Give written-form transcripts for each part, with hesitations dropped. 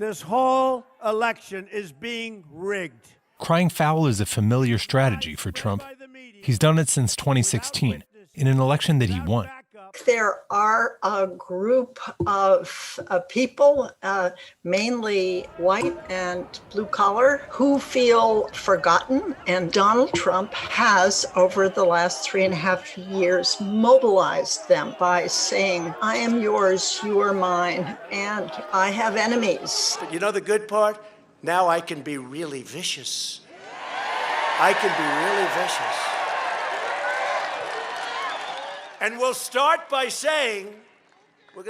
This whole election is being rigged. Crying foul is a familiar strategy for Trump. He's done it since 2016, in an election that he won. There are a group of people, mainly white and blue collar, who feel forgotten. And Donald Trump has, over the last 3.5 years, mobilized them by saying, I am yours, you are mine, and I have enemies. But you know the good part? Now I can be really vicious. I can be really vicious. And we're going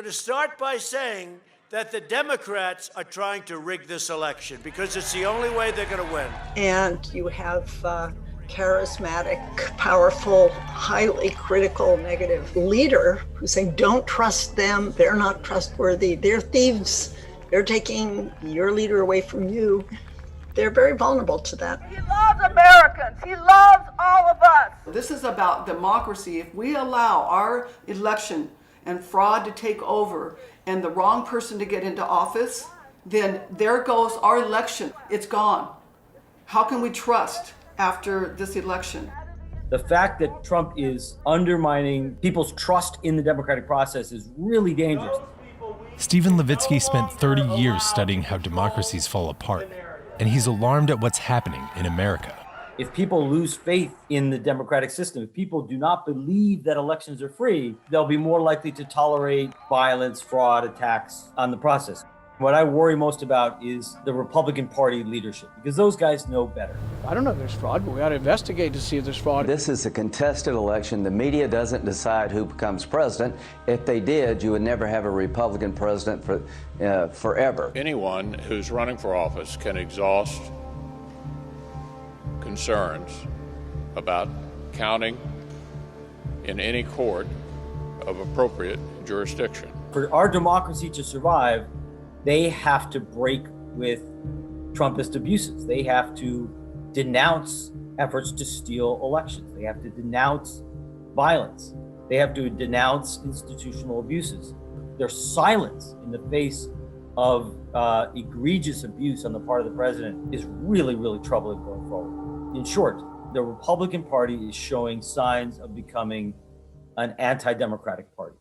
to start by saying that the Democrats are trying to rig this election because it's the only way they're going to win. And you have charismatic, powerful, highly critical, negative leader who's saying, don't trust them. They're not trustworthy. They're thieves. They're taking your leader away from you. They're very vulnerable to that. He loves Americans. He loves all of us. This is about democracy. If we allow our election and fraud to take over and the wrong person to get into office, then there goes our election. It's gone. How can we trust after this election? The fact that Trump is undermining people's trust in the democratic process is really dangerous. Stephen Levitsky spent 30 years studying how democracies fall apart, and he's alarmed at what's happening in America. If people lose faith in the democratic system, if people do not believe that elections are free, they'll be more likely to tolerate violence, fraud, attacks on the process. What I worry most about is the Republican Party leadership, because those guys know better. I don't know if there's fraud, but we ought to investigate to see if there's fraud. This is a contested election. The media doesn't decide who becomes president. If they did, you would never have a Republican president for forever. Anyone who's running for office can exhaust concerns about counting in any court of appropriate jurisdiction. For our democracy to survive, they have to break with Trumpist abuses. They have to denounce efforts to steal elections. They have to denounce violence. They have to denounce institutional abuses. Their silence in the face of egregious abuse on the part of the president is really, really troubling going forward. In short, the Republican Party is showing signs of becoming an anti-democratic party.